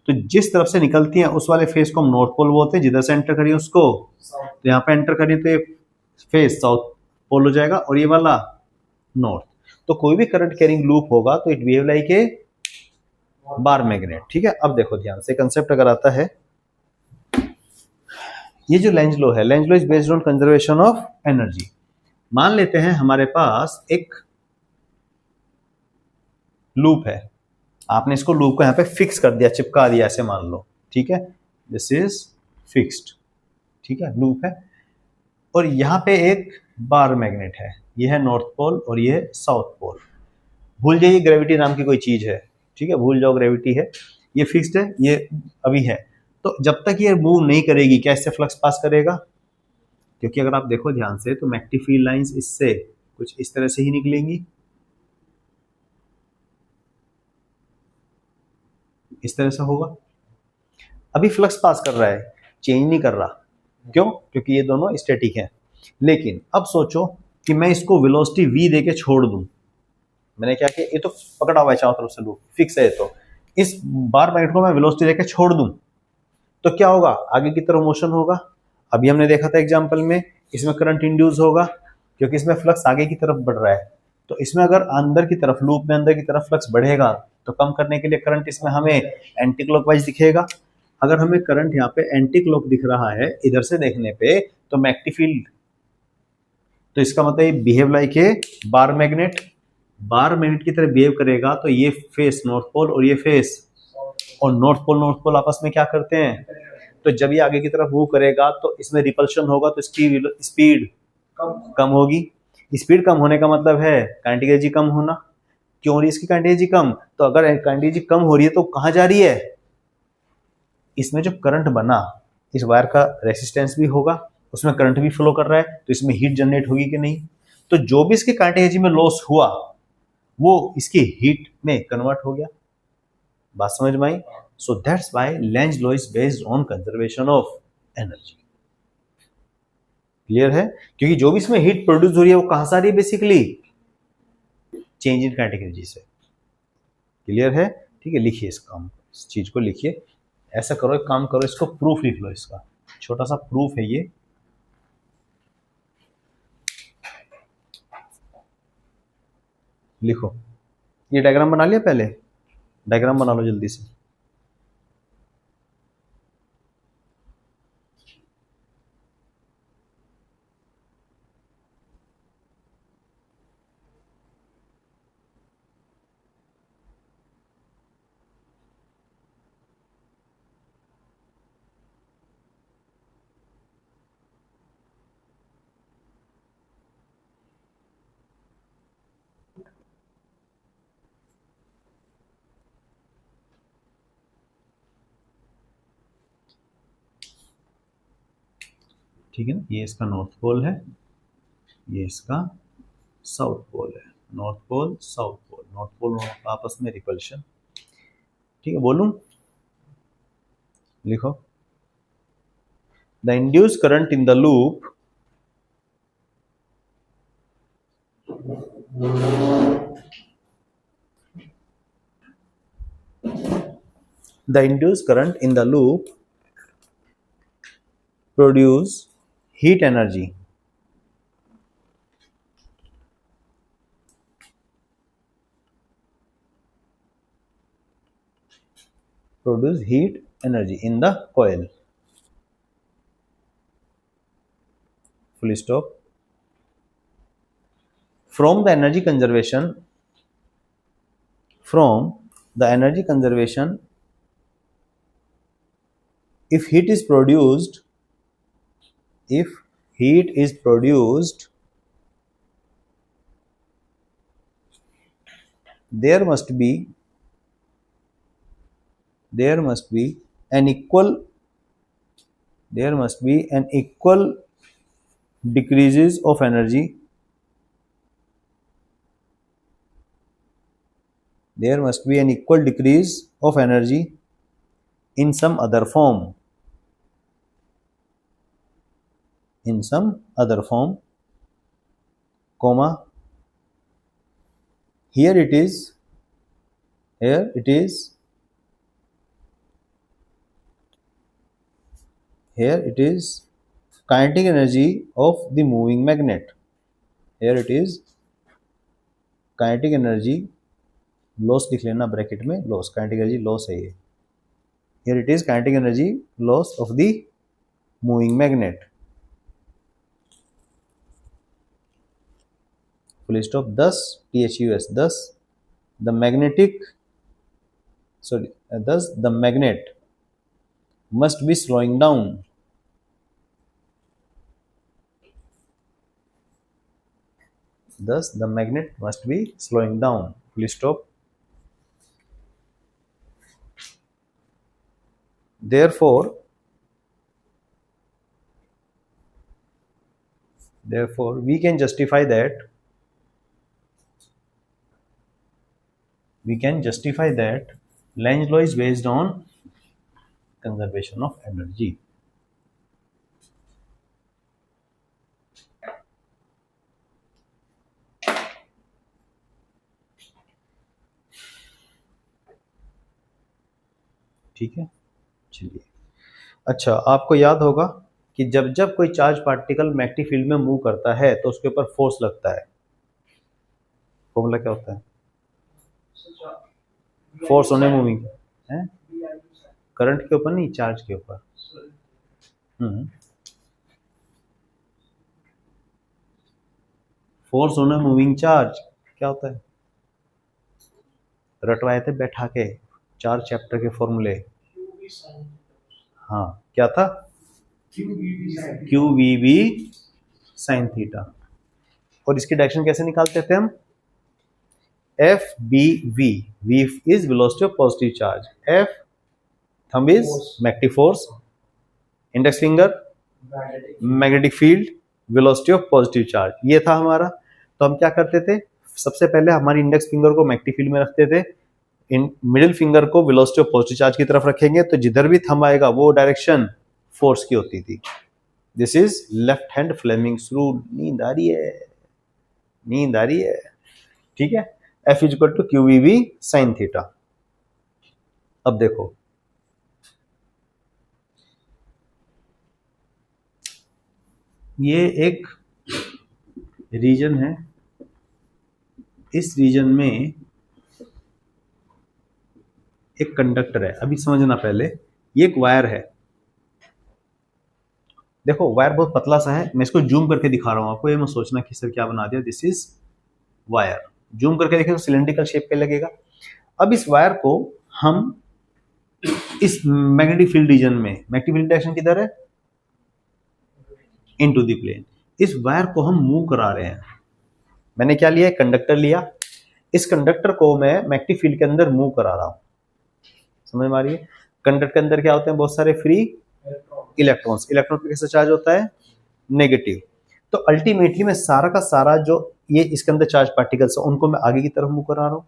तो जिस तरफ से निकलती हैं उस वाले फेस को हम नॉर्थ पोल बोलते हैं, जिधर से एंटर करिए उसको, तो यहाँ पे एंटर करिए तो ये फेस साउथ पोल हो जाएगा और ये वाला नॉर्थ। तो कोई भी करंट कैरिंग लूप होगा तो it behave like a bar magnet, ठीक है। अब देखो ध्यान से, कंसेप्ट अगर आता है, ये जो लेंज लॉ है, length law is based on conservation of energy. मान लेते हैं हमारे पास एक लूप है, आपने इसको लूप को यहाँ पे फिक्स कर दिया, चिपका दिया, ऐसे मान लो, ठीक है, दिस इज फिक्स्ड, ठीक है, लूप है, और यहाँ पे एक बार मैग्नेट है, ये है नॉर्थ पोल और ये है साउथ पोल। भूल जाइए ग्रेविटी नाम की कोई चीज है, ठीक है, भूल जाओ ग्रेविटी है, ये फिक्स्ड है, ये अभी है। तो जब तक ये मूव नहीं करेगी, क्या इससे फ्लक्स पास करेगा? क्योंकि अगर आप देखो ध्यान से तो मैग्नेटिक फील्ड लाइंस इससे कुछ इस तरह से ही निकलेंगी, इस तरह से होगा। अभी फ्लक्स पास कर रहा है, चेंज नहीं कर रहा, क्यों? क्योंकि ये दोनों स्टैटिक हैं। लेकिन अब सोचो कि मैं इसको वेलोसिटी v देके छोड़ दूं, मैंने क्या किया, ये तो पकड़ा हुआ है चारों तरफ से, लूप फिक्स है, तो इस बार मैग्नेट को मैं वेलोसिटी देके छोड़ दूं तो क्या होगा? आगे की तरफ मोशन होगा। अभी हमने देखा था एग्जांपल में, इसमें करंट इंड्यूस होगा क्योंकि इसमें फ्लक्स आगे की तरफ बढ़ रहा है। तो इसमें अगर अंदर की तरफ, लूप में अंदर की तरफ फ्लक्स बढ़ेगा तो कम करने के लिए करंट इसमें हमें एंटी क्लॉकवाइज दिखेगा। अगर हमें करंट यहाँ पे एंटी क्लॉक दिख रहा है इधर से देखने पे, तो मैग्नेटिक फील्ड, तो इसका मतलब ये behave like a bar magnet, bar magnet की तरह बिहेव करेगा। तो ये फेस नॉर्थ पोल और ये फेस, और नॉर्थ पोल आपस में क्या करते हैं? तो जब ये आगे की तरफ मूव करेगा तो इसमें रिपल्शन होगा, तो इसकी स्पीड कम होगी। स्पीड कम होने का मतलब है काइनेटिक एनर्जी कम होना। क्यों हो रही है इसकी काइनेटिक एनर्जी कम? तो अगर काइनेटिक एनर्जी कम हो रही है तो कहाँ जा रही है? इसमें जो करंट बना, इस वायर का रेसिस्टेंस भी होगा, उसमें करंट भी फ्लो कर रहा है, तो इसमें हीट जनरेट होगी कि नहीं? तो जो भी इसके काइनेटिक एनर्जी में लॉस हुआ वो इसकी हीट में कन्वर्ट हो गया। बात समझ में आई? So that's why Lenz law is based on conservation of energy. Clear है? क्योंकि जो भी इसमें हीट प्रोड्यूस हो रही है वो कहां से आ रही है? Basically change in kinetic energy से। क्लियर है? ठीक है, लिखिए इस चीज को लिखिए, ऐसा करो, एक काम करो, इसको प्रूफ लिख लो, इसका छोटा सा प्रूफ है ये। लिखो, ये डायग्राम बना लिया, पहले डायग्राम बना लो जल्दी से। ठीक है ना, ये इसका नॉर्थ पोल है, ये इसका साउथ पोल है, north pole south pole, north pole आपस में रिपल्शन। ठीक है, बोलूं? लिखो, the induce current in the loop produce heat energy in the coil. Full stop. From the energy conservation, if heat is produced, there must be an equal decreases of energy. There must be an equal decrease of energy in some other form. Comma, here it is kinetic energy of the moving magnet. Here it is kinetic energy, loss लिख लेना bracket में, loss, kinetic energy loss है ये। Here it is kinetic energy loss of the moving magnet. Full stop, thus THUS, thus the magnetic, sorry, thus the magnet must be slowing down. Thus the magnet must be slowing down, full stop. Therefore we can justify that Lenz law is based on conservation of energy. ठीक है, चलिए। अच्छा, आपको याद होगा कि जब जब कोई चार्ज पार्टिकल मैग्नेटिक फील्ड में मूव करता है तो उसके ऊपर फोर्स लगता है। फॉर्मूला क्या होता है? फोर्स ऑन ए मूविंग है, करंट के ऊपर नहीं, चार्ज के ऊपर। Force on a moving charge क्या होता है? रटवाए थे बैठा के 4 चैप्टर के फॉर्मूले। हाँ, क्या था? QVB sin theta. और इसकी डायरेक्शन कैसे निकालते थे हम? FBV, V is velocity of positive charge, F thumb is magnetic force, index finger magnetic field, velocity of positive charge, ये था हमारा। तो हम क्या करते थे? सबसे पहले हमारी इंडेक्स फिंगर को मैग्नेटिक फील्ड में रखते थे, इन मिडिल फिंगर को वेलोसिटी ऑफ पॉजिटिव चार्ज की तरफ रखेंगे, तो जिधर भी थंब आएगा वो डायरेक्शन फोर्स की होती थी। This is left hand Fleming's rule. नींद आ रही है, ठीक है। F is equal to QVB sin theta. अब देखो, ये एक रीजन है, इस रीजन में एक कंडक्टर है। अभी समझना पहले, ये एक वायर है। देखो वायर बहुत पतला सा है, मैं इसको जूम करके दिखा रहा हूं आपको, ये मत सोचना कि सर क्या बना दिया। This is wire. जूम करके देखें तो सिलेंड्रिकल शेप पे लगेगा। अब इस वायर को हम इस मैग्नेटिक फील्ड रीजन में, मैग्नेटिक फील्ड डायरेक्शन किधर है? Into the plane. इस वायर को हम मूव करा रहे हैं। मैंने क्या लिया? कंडक्टर लिया। इस कंडक्टर को मैं मैग्नेटिक फील्ड के अंदर मूव करा रहा हूं। समझ में आ रही है? कंडक्टर के अंदर क्या होते हैं? बहुत सारे फ्री इलेक्ट्रॉन्स। इलेक्ट्रॉन पे कैसे चार्ज होता है? नेगेटिव। तो अल्टीमेटली मैं सारा का सारा जो ये इसके अंदर चार्ज पार्टिकल्स है उनको मैं आगे की तरफ मूव करा रहा हूं।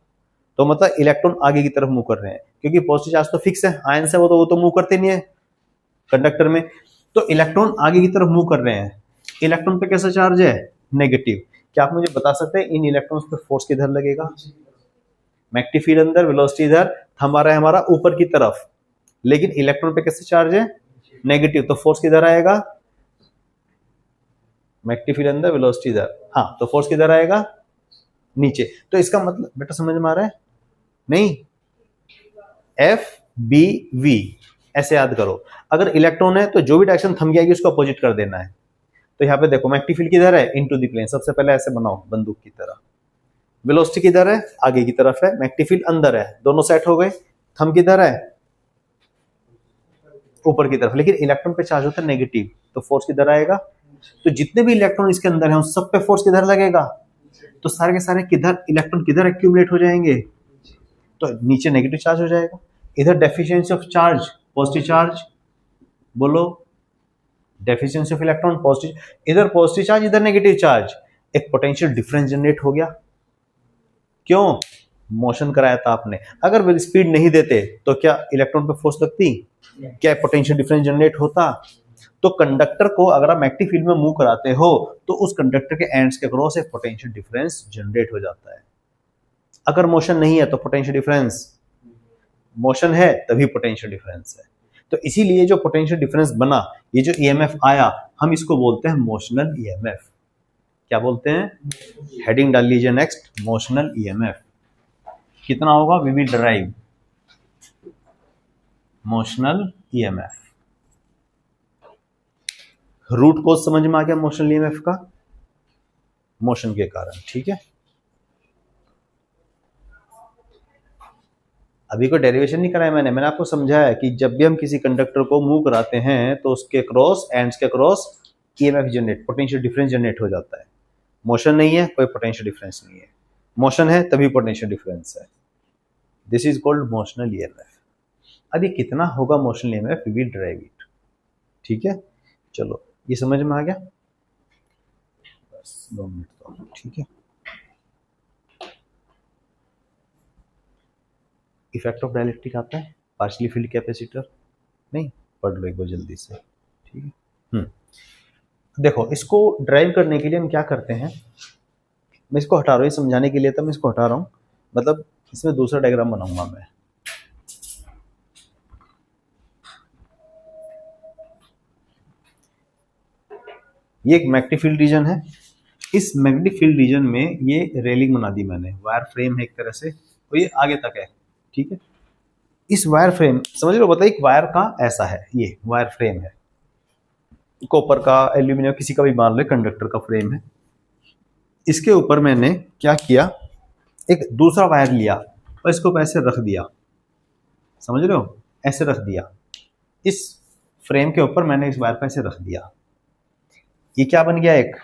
तो मतलब इलेक्ट्रॉन आगे की तरफ मूव कर रहे हैं, क्योंकि पॉजिटिव चार्ज तो फिक्स है, आयंस है वो तो मूव करते नहीं है कंडक्टर में। तो इलेक्ट्रॉन आगे की तरफ मूव कर रहे हैं। इलेक्ट्रॉन पे कैसा चार्ज है? नेगेटिव। क्या आप मुझे बता सकते हैं इन इलेक्ट्रॉन्स पे फोर्स किधर लगेगा? मैग्नेटिक फील्ड अंदर, वेलोसिटी इधर, थंब आ रहा है हमारा ऊपर की तरफ, लेकिन इलेक्ट्रॉन पे कैसे चार्ज है? नेगेटिव। तो फोर्स किधर आएगा? मैग्नेटिक फील्ड अंदर, वेलोसिटी इधर। हाँ, तो फोर्स किधर आएगा? नीचे। तो इसका मतलब बेटा समझ में आ रहा है? नहीं, FBV ऐसे याद करो। अगर इलेक्ट्रॉन है तो जो भी डायरेक्शन थंब आएगी उसको अपोजिट कर देना है। तो यहाँ पे देखो मैग्नेटिक फील्ड किधर है? Into the plane. सबसे पहले ऐसे बनाओ बंदूक की तरह। वेलोसिटी किधर है? आगे की तरफ है। मैग्नेटिक फील्ड अंदर है, दोनों सेट हो गए। थंब किधर है? ऊपर की तरफ। लेकिन इलेक्ट्रॉन पे चार्ज होता है नेगेटिव, तो फोर्स किधर आएगा? तो जितने भी इलेक्ट्रॉन इसके अंदर हैं उन सब पे फोर्स किधर लगेगा? तो सारे के सारे किधर इलेक्ट्रॉन किधर एक्यूमुलेट हो जाएंगे? तो नीचे नेगेटिव चार्ज हो जाएगा। इधर deficiency of charge, positive charge, बोलो डेफिशिएंसी ऑफ इलेक्ट्रॉन, पॉजिटिव। इधर पॉजिटिव चार्ज, इधर नेगेटिव चार्ज, एक पोटेंशियल डिफरेंस जनरेट हो गया। क्यों? मोशन कराया था आपने। अगर वे स्पीड नहीं देते तो क्या इलेक्ट्रॉन पे फोर्स लगती? क्या पोटेंशियल डिफरेंस जनरेट होता? तो कंडक्टर को अगर आप मैग्नेटिक फील्ड में मूव कराते हो तो उस कंडक्टर के एंड्स के क्रॉस एक पोटेंशियल डिफरेंस जनरेट हो जाता है। अगर मोशन नहीं है तो पोटेंशियल डिफरेंस, मोशन है तभी पोटेंशियल डिफरेंस है। तो इसीलिए जो पोटेंशियल डिफरेंस बना, ये जो ईएमएफ आया, हम इसको बोलते हैं मोशनल ईएमएफ। क्या बोलते हैं? हेडिंग डाल लीजिए नेक्स्ट, मोशनल ईएमएफ। कितना होगा? We will derive motional EMF. Root cause समझ में आ गया मोशनल ईएमएफ का? मोशन के कारण। ठीक है। अभी कोई डेरिवेशन नहीं कराया मैंने आपको समझाया कि जब भी हम किसी कंडक्टर को मूव कराते हैं तो उसके क्रॉस एंड्स के cross EMF generate, potential difference generate हो जाता है। मोशन नहीं है, कोई पोटेंशियल डिफरेंस नहीं है। मोशन है तभी पोटेंशियल डिफरेंस है। This is called motional EMF. अब ये कितना होगा motional EMF, we will drive it. ठीक है, चलो ये समझ में आ गया, बस 2 मिनट तो। ठीक है, इफेक्ट ऑफ डाइलेक्ट्रिक आता है, पार्शियली फील्ड कैपेसिटर, नहीं पढ़ लो एक बार जल्दी से। ठीक है, देखो इसको ड्राइव करने के लिए हम क्या करते हैं, मैं इसको हटा रहा हूँ, ये समझाने के लिए तो मैं इसको हटा रहा हूँ, मतलब इसमें दूसरा डायग्राम बनाऊंगा मैं। ये एक मैग्नेटिक फील्ड रीजन है, इस मैग्नेटिक फील्ड रीजन में ये रेलिंग बना दी मैंने, वायर फ्रेम है एक तरह से, तो ये आगे तक है। ठीक है, इस वायर फ्रेम समझ लो, बताइए एक वायर का ऐसा है, ये वायर फ्रेम है, कॉपर का, एल्यूमिनियम, किसी का भी मान लो, कंडक्टर का फ्रेम है। इसके ऊपर मैंने क्या किया, एक दूसरा वायर लिया और इसको ऐसे रख दिया, समझ रहे हो, ऐसे रख दिया। इस फ्रेम के ऊपर मैंने इस वायर को ऐसे रख दिया, ये क्या बन गया, एक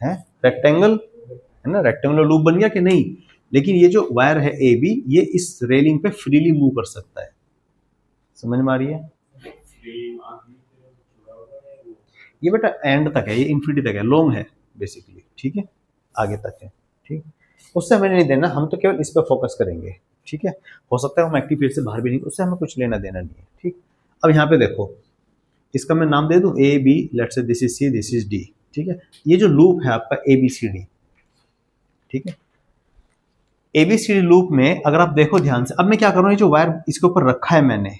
है रेक्टेंगल, है ना, रेक्टेंगुलर लूप बन गया कि नहीं। लेकिन ये जो वायर है ए बी, ये इस रेलिंग पे फ्रीली मूव कर सकता है, समझ में आ रही है। ये बेटा एंड तक है, ये इन्फिनिटी तक है, लॉन्ग है बेसिकली। ठीक है, आगे तक है। ठीक, उससे हमें नहीं देना, हम तो केवल इस पर फोकस करेंगे। ठीक है, हो सकता है वो मैग्नेटिक फील्ड से बाहर भी नहीं, उससे हमें कुछ लेना देना नहीं है। ठीक, अब यहाँ पे देखो, इसका मैं नाम दे दूं A B, let's say this is C, this is D. ठीक है, ये जो लूप है आपका ए बी सी डी, ठीक है, एबीसीडी लूप में अगर आप देखो ध्यान से, अब मैं क्या करूं, ये जो वायर इसके ऊपर रखा है मैंने,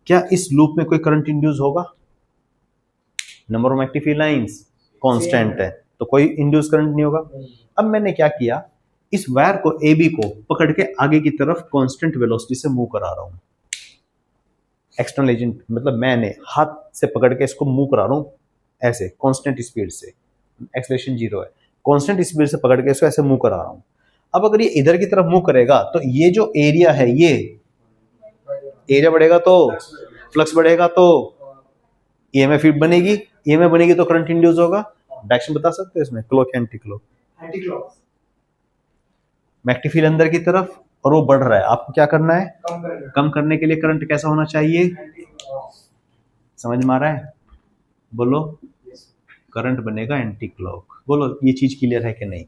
क्या इस लूप में कोई करंट इंड्यूस होगा, number of magnetic field lines constant है, तो कोई इंड्यूस करंट नहीं होगा। अब मैंने क्या किया, इस वायर को ए बी को पकड़ के आगे की तरफ कांस्टेंट वेलोसिटी से मूव करा रहा हूं, एक्सटर्नल एजेंट, मतलब मैंने हाथ से पकड़ के इसको मूव करा रहा हूं ऐसे कांस्टेंट स्पीड से, एक्सेलरेशन 0 है, कांस्टेंट स्पीड से पकड़ के इसको ऐसे मूव करा रहा हूं। अब अगर ये इधर की तरफ मूव करेगा तो ये जो एरिया है, ये एरिया बढ़ेगा तो फ्लक्स बढ़ेगा, तो ईएमएफ बनेगी, ईएमएफ बनेगी तो करंट इंड्यूस होगा। डायरेक्शन बता सकते हैं इसमें, clock anti clock, anti clock, magnetic field अंदर की तरफ और वो बढ़ रहा है, आपको क्या करना है, कम करने के लिए करंट कैसा होना चाहिए, समझ में आ रहा है, बोलो, करंट बनेगा एंटी क्लॉक। बोलो ये चीज क्लियर है कि नहीं।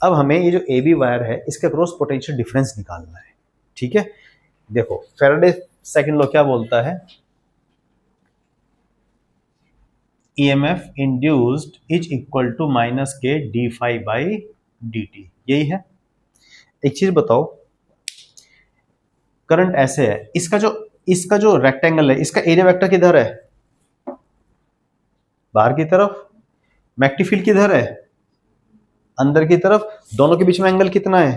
अब हमें ये जो ए बी वायर है, इसके क्रॉस पोटेंशियल डिफरेंस निकालना है। ठीक है, देखो फैराडे सेकंड लॉ क्या बोलता है, EMF induced is equal to minus के D phi by D t, यही है। एक चीज बताओ, करंट ऐसे है, इसका जो रेक्टेंगल है, इसका एरिया वेक्टर किधर है, बाहर की तरफ, मैग्नेटिक फील्ड किधर है, अंदर की तरफ, दोनों के बीच में एंगल कितना है,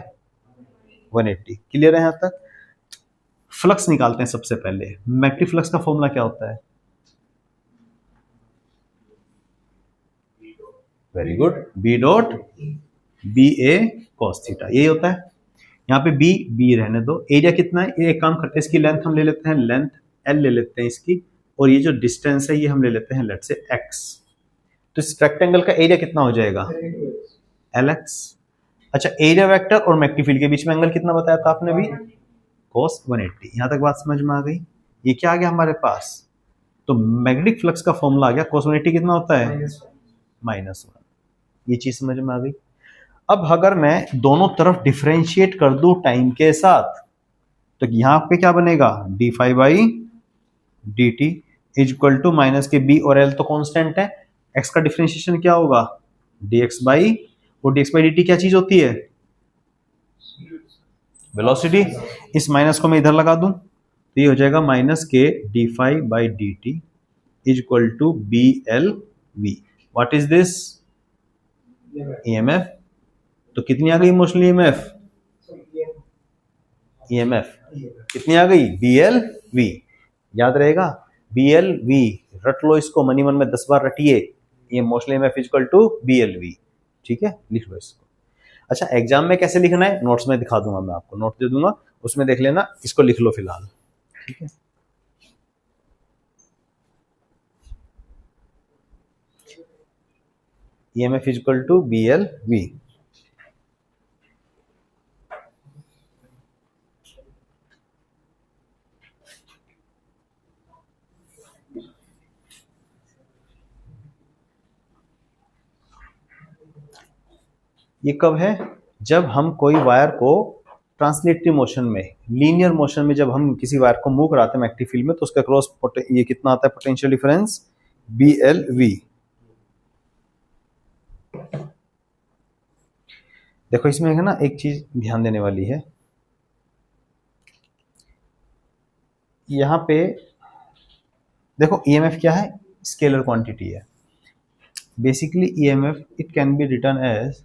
180। क्लियर है यहां तक। फ्लक्स निकालते हैं सबसे पहले, मैग्नेटिक फ्लक्स का फॉर्मूला क्या होता है, very good, B dot B A cos theta, यही होता है। यहाँ पे बी बी रहने दो, एरिया कितना है, एक काम करते हैं, इसकी लेंथ हम ले लेते हैं, लेंथ एल ले लेते हैं इसकी, और ये जो डिस्टेंस है ये हम ले लेते हैं लेट से एक्स। तो इस रेक्टेंगल का एरिया कितना हो जाएगा, एल एक्स। अच्छा, एरिया वेक्टर और मैग्नेटिक फील्ड के बीच में एंगल कितना बताया था आपने भी, cos 180। यहां तक बात समझ में आ गई। ये क्या आ गया हमारे पास, तो मैग्नेटिक फ्लक्स का फॉर्मूला आ गया, cos 180 कितना होता है, -1। ये चीज समझ में आ गई। अब अगर मैं दोनों तरफ डिफरेंशिएट कर दूं टाइम के साथ, तो यहां पे क्या बनेगा, D phi by D T is equal to minus K B और एल तो कांस्टेंट है, एक्स का डिफरेंशिएशन क्या होगा, डी एक्स बाई, और D X by D T क्या चीज होती है, वेलोसिटी। इस माइनस को मैं इधर लगा दूं तो ये हो जाएगा माइनस के D phi by D T is equal to B L V. What is this, EMF. तो कितनी आ गई इमोशनल ईएमएफ, ईएमएफ कितनी आ गई, बी एल वी। याद रहेगा, बी एल वी, रट लो इसको, मनी मन में 10 बार रटिए, ये emotional EMF is equal to B L V. ठीक है, लिख लो इसको। अच्छा, एग्जाम में कैसे लिखना है नोट्स में दिखा दूंगा, मैं आपको नोट दे दूंगा, उसमें देख लेना, इसको लिख लो फिलहाल, ठीक है। EMF equal to BLV। ये कब है, जब हम कोई वायर को ट्रांसलेटरी मोशन में, लीनियर मोशन में जब हम किसी वायर को मूव कराते हैं मैग्नेटिक फील्ड में, तो उसका क्रॉस ये कितना आता है पोटेंशियल डिफरेंस, BLV। देखो इसमें है ना एक चीज ध्यान देने वाली है, यहाँ पे देखो EMF क्या है, स्केलर क्वांटिटी है। Basically EMF it can be written as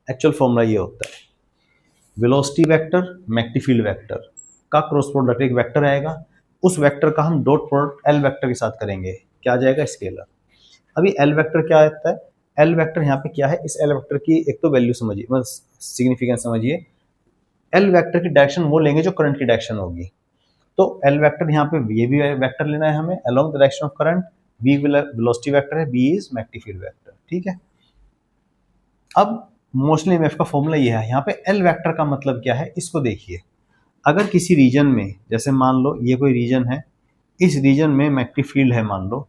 actual formula ये होता है, velocity vector magnetic field vector का क्रॉस प्रोडक्ट एक वेक्टर आएगा, उस वेक्टर का हम डॉट प्रोडक्ट L वेक्टर के साथ करेंगे, क्या आ जाएगा, स्केलर। अभी L वेक्टर क्या आता है, L वेक्टर यहाँ पे क्या है, इस L वेक्टर की एक तो वैल्यू समझिए, मतलब सिग्निफिकेंस समझिए। L वेक्टर की डायरेक्शन वो लेंगे जो करंट की डायरेक्शन होगी, तो L वेक्टर यहाँ पे ये भी वेक्टर लेना है हमें along the direction of current, V velocity vector है, B is magnetic field vector, ठीक है। अब मोशन EMF का फॉर्मूला ये है, यहाँ पे L वेक्टर का मतलब क्या है, इसको देखिए। अगर किसी रीजन में, जैसे मान लो ये कोई रीजन है, इस रीजन में मैग्नेटिक फील्ड है, मान लो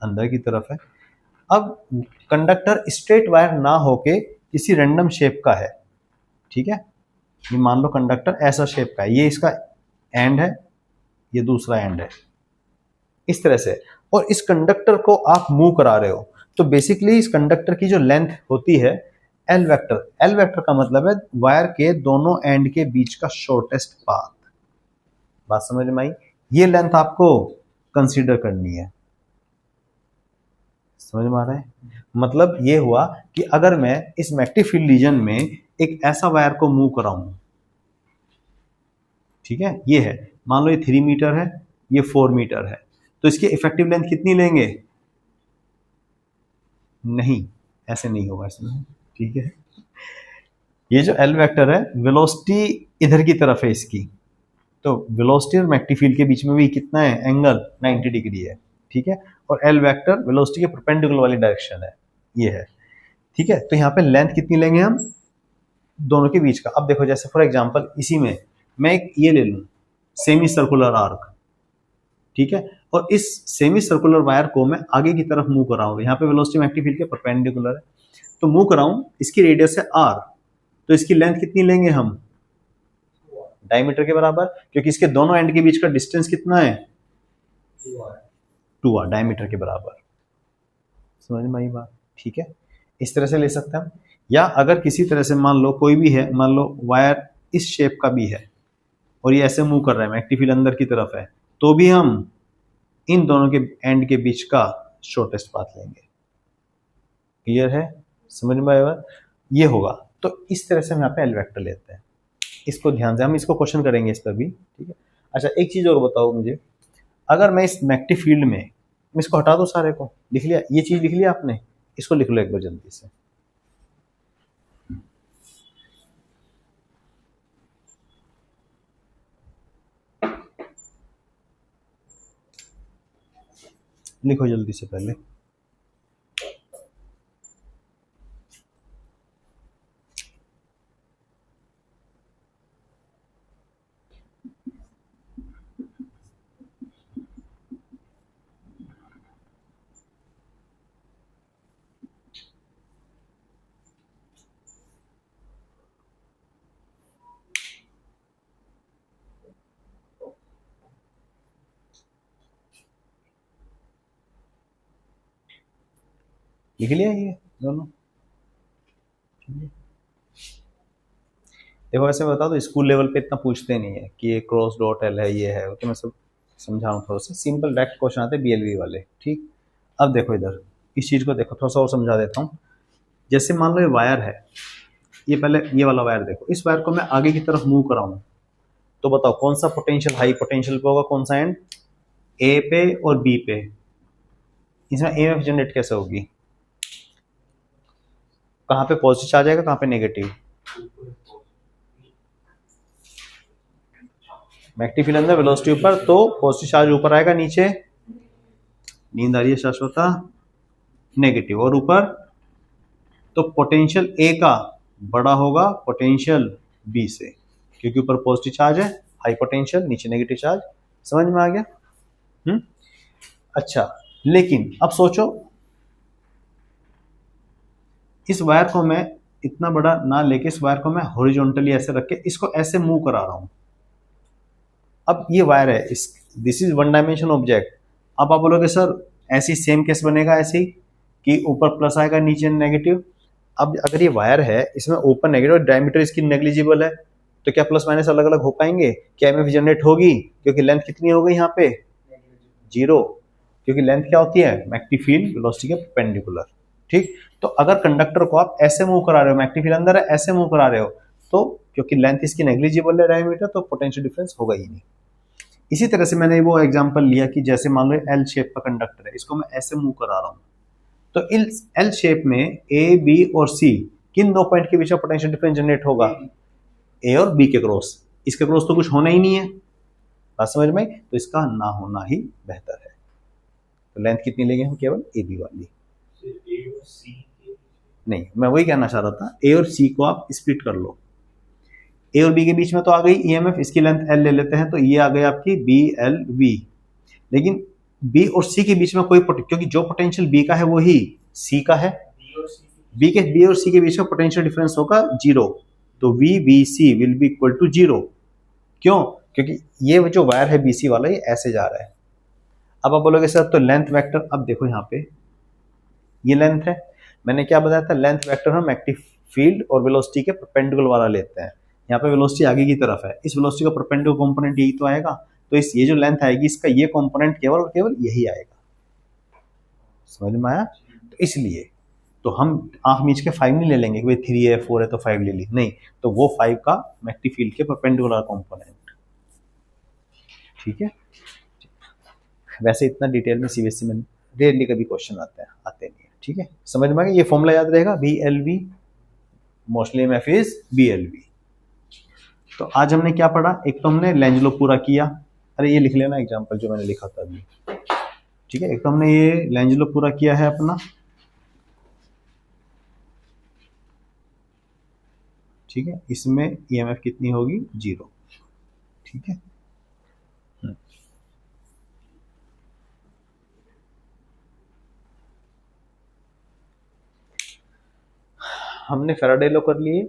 अंदर की तरफ है, अब कंडक्टर स्ट्रेट वायर ना होके किसी रैंडम शेप का है, ठीक है। ये मान लो कंडक्टर ऐसा शेप का है, ये इसका एंड है, ये दूसरा एंड है, इस तरह से, और इस कंडक्टर को आप मूव करा रहे हो, तो बेसिकली इस कंडक्टर की जो लेंथ होती है L वेक्टर, L वेक्टर का मतलब है वायर के दोनों एंड के बीच का शॉर्टेस्ट पाथ। बात समझ में आई, ये लेंथ आपको कंसीडर करनी है, समझ में आ रहा है। मतलब ये हुआ कि अगर मैं इस मैग्नेटिक फील्ड रीजन में एक ऐसा वायर को मूव कराऊं, ठीक है, ये है, मान लो ये 3 मीटर है, ये 4 मीटर है, तो इसकी इफेक्टिव लेंथ कितनी लेंगे, नहीं ऐसे नहीं होगा इसमें, ठीक है। ये जो L वेक्टर है, वेलोसिटी इधर की तरफ है इसकी, तो वेलोसिटी और मैग्नेटिक फील्ड के बीच में भी कितना है, एंगल 90 डिग्री है, ठीक है। और L वेक्टर वेलोसिटी के परपेंडिकुलर वाली डायरेक्शन है, ये है, ठीक है। तो यहाँ पे लेंथ कितनी लेंगे हम, दोनों के बीच का। अब देखो जैसे फॉर एग्जांपल इसी में मैं एक ये ले लूँ सेमी सर्कुलर आर्क, ठीक है, और इस सेमी सर्कुलर वायर को मैं आगे की तरफ मूव कर रहा हूँ, यहाँ पे वेलोसिटी मैग्नेटिक फील्ड के परपेंडिकुलर है, तो मूव कर रहा हूँ, इसकी रेडियस है r, तो इसकी लेंथ कितनी लेंगे हम, डायमीटर के बराबर, क्योंकि इसके दोनों एंड के बीच का डिस्टेंस कितना है, 2r, डायमीटर के बराबर। समझ में आई बात, ठीक है। इस तरह से ले सकते हैं, या अगर किसी तरह से मान लो कोई भी है, मान लो वायर इस शेप का भी है और ये ऐसे मूव कर रहा है, मैग्नेटिक फील्ड अंदर की तरफ है, तो भी हम इन दोनों के एंड के बीच का शॉर्टेस्ट पाथ लेंगे। क्लियर है, समझ में आएगा, ये होगा। तो इस तरह से हम यहाँ पे L वेक्टर लेते हैं, इसको ध्यान से, हम इसको क्वेश्चन करेंगे इस पर भी, ठीक है। अच्छा एक चीज और बताओ मुझे, अगर मैं इस मैग्नेटिक फील्ड में, मैं इसको हटा दो, सारे को लिख लिया, ये चीज लिख लिया आपने, इसको लिख लो एक बार जल्दी से, लिखो जल्दी से पहले। लिख लिया ये दोनों, देखो ऐसे बता दो, स्कूल लेवल पे इतना पूछते नहीं है कि ये क्रॉस डॉट L है, ये है, तो मैं सब समझाऊँ थोड़ा सा, सिंपल डायरेक्ट क्वेश्चन आते हैं BLV वाले, ठीक। अब देखो इधर इस चीज़ को देखो, थोड़ा सा और समझा देता हूँ। जैसे मान लो ये वायर है, ये पहले ये वाला वायर देखो, इस वायर को मैं आगे की तरफ मूव कराऊँ, तो बताओ कौन सा पोटेंशियल हाई पोटेंशियल पे होगा, कौन सा एंड, ए पे और बी पे, इसमें ईएमएफ जनरेट कैसे होगी? कहाँ पे पॉजिटिव चार्ज आएगा, कहाँ पे नेगेटिव? मैग्नेटिक फील्ड अंदर, वेलोसिटी ऊपर, तो पॉजिटिव चार्ज ऊपर आएगा, नीचे नींद आ रही है शाश्वता, नेगेटिव, और ऊपर तो पोटेंशियल ए का बड़ा होगा पोटेंशियल बी से, क्योंकि ऊपर पॉजिटिव चार्ज है, हाई पोटेंशियल, नीचे नेगेटिव चार्ज। समझ में आ गया? अच्छा, लेकिन अब सोचो इस वायर को मैं इतना बड़ा ना लेके, इस वायर को मैं हॉरिजॉन्टली ऐसे रख के इसको ऐसे मूव करा रहा हूं। अब ये वायर है, इस this is one dimension object. अब आप बोलोगे सर ऐसी सेम केस बनेगा, ऐसे ही कि ऊपर प्लस आएगा, नीचे नेगेटिव। अब अगर ये वायर है, इसमें ऊपर नेगेटिव, डायमीटर इसकी नेग्लिजिबल है, तो क्या प्लस माइनस अलग अलग हो पाएंगे? क्या ईएमएफ जनरेट होगी? क्योंकि लेंथ कितनी हो गई यहाँ पे? 0, क्योंकि लेंथ क्या होती है? मैग्नेटिक फील्ड वेलोसिटी के परपेंडिकुलर। ठीक, तो अगर कंडक्टर को आप ऐसे मूव करा रहे हो, मैग्नेटिक फील्ड अंदर है, ऐसे मूव करा रहे हो, तो क्योंकि लेंथ इसकी नेग्लिजिबल है डायमीटर, तो पोटेंशियल डिफरेंस होगा ही नहीं। इसी तरह से मैंने वो एग्जांपल लिया कि जैसे मान लो एल शेप का कंडक्टर है, इसको मैं ऐसे मूव करा रहा हूँ, तो इस एल शेप में ए, बी और सी किन दो पॉइंट के बीच में पोटेंशियल डिफरेंस जनरेट होगा? ए और बी के क्रॉस। इसके क्रॉस तो कुछ होना ही नहीं है, बात समझ में? तो इसका ना होना ही बेहतर है। तो लेंथ कितनी लेंगे हम? केवल ए बी वाली। नहीं, मैं वही कहना चाह रहा था, ए और सी को आप स्प्लिट कर लो। ए और बी के बीच में तो आ गई ईएमएफ, इसकी लेंथ एल ले लेते हैं, तो ये आ गई आपकी बी एल वी। लेकिन बी और सी के बीच में कोई क्योंकि जो पोटेंशियल बी का है वो ही सी का है, बी और सी के बीच में पोटेंशियल डिफरेंस होगा 0, तो V B C will be equal to 0। क्यों? क्योंकि ये जो वायर है बीसी वाला, ये ऐसे जा रहा है। अब आप बोलोगे सर तो लेंथ वेक्टर, अब देखो यहाँ पे ये लेंथ है, मैंने क्या बताया था? लेंथ वेक्टर हम मैग्नेटिक फील्ड और वेलोसिटी के परपेंडिकुलर वाला लेते हैं। यहाँ पे वेलोसिटी आगे की तरफ है, इस वेलोसिटी का परपेंडिकुलर कंपोनेंट यही तो आएगा, तो इस ये जो लेंथ आएगी, इसका ये कंपोनेंट केवल और केवल यही आएगा। समझ में आया? तो इसलिए तो हम आंख मीच के 5 नहीं ले लेंगे कि भाई 3 है 4 है तो 5 ले ली, नहीं, तो वो 5 का मैग्नेटिक फील्ड के परपेंडिकुलर कंपोनेंट। ठीक है, वैसे इतना डिटेल में सीबीएसई में रेयरली कभी क्वेश्चन आते नहीं है। ठीक है, समझ में आ गया? ये फॉर्मूला याद रहेगा, B L V mostly MF is B L V. तो आज हमने क्या पढ़ा? एक तो हमने लेंज लॉ पूरा किया, अरे ये लिख लेना एग्जांपल जो मैंने लिखा था अभी। ठीक है, एक तो हमने ये लेंज लॉ पूरा किया है अपना। ठीक है, इसमें ईएमएफ कितनी होगी? 0। ठीक है, हमने फैराडे लॉ कर लिए,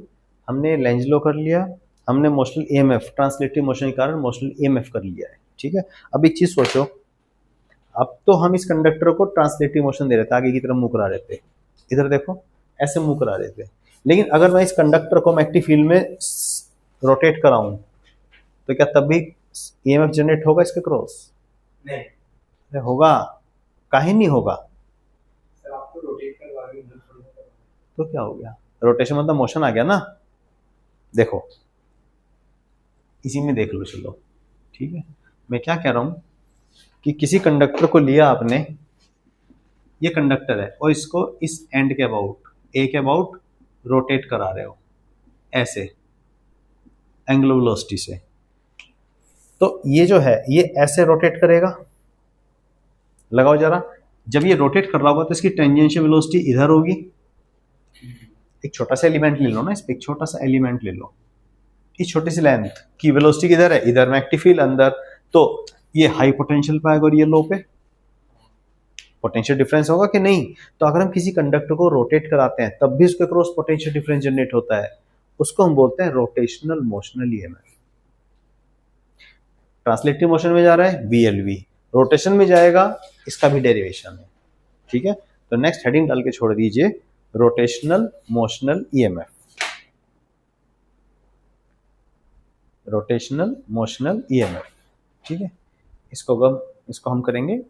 हमने लेंज लॉ कर लिया, हमने मोशनल ईएमएफ, ट्रांसलेटिव मोशन के कारण मोशनल ईएमएफ कर लिया है। ठीक है, अब एक चीज सोचो, अब तो हम इस कंडक्टर को ट्रांसलेटिव मोशन दे रहे थे, आगे की तरफ मूव करा रहे थे, इधर देखो ऐसे मूव करा रहे थे। लेकिन अगर मैं इस कंडक्टर को मैग्नेटिक फील्ड में रोटेट कराऊं, तो क्या तब भी ईएमएफ जनरेट होगा इसके क्रॉस? नहीं होगा। काहे नहीं होगा? सर आपको रोटेट करवा के तो क्या हो गया? रोटेशन मतलब मोशन आ गया ना। देखो इसी में देख लो, चलो ठीक है, मैं क्या कह रहा हूं कि किसी कंडक्टर को लिया आपने, ये कंडक्टर है, और इसको इस एंड के अबाउट, ए के अबाउट रोटेट करा रहे हो ऐसे एंगुलर वेलोसिटी से, तो ये जो है ये ऐसे रोटेट करेगा। लगाओ जरा, जब ये रोटेट कर रहा होगा तो इसकी टेंजेंशियल वेलोसिटी इधर होगी। एक छोटा सा एलिमेंट ले लो ना, इस पे एक छोटा सा एलिमेंट ले लो, इस छोटी सी लेंथ की वेलोसिटी किधर है? इधर मैग्नेटिक फील्ड अंदर, तो ये हाई पोटेंशियल पे आएगा और ये लो पे। पोटेंशियल डिफरेंस होगा कि नहीं? तो अगर हम किसी कंडक्टर को रोटेट कराते हैं तब भी उसके क्रॉस पोटेंशियल डिफरेंस जनरेट होता है, उसको हम बोलते हैं rotational motional EMF. Translative motion में जा रहा है बीएलवी, रोटेशन में जाएगा, इसका भी डेरिवेशन है। ठीक है, तो नेक्स्ट हेडिंग डाल के छोड़ दीजिए, rotational motional EMF, rotational motional EMF. ठीक है, इसको हम करेंगे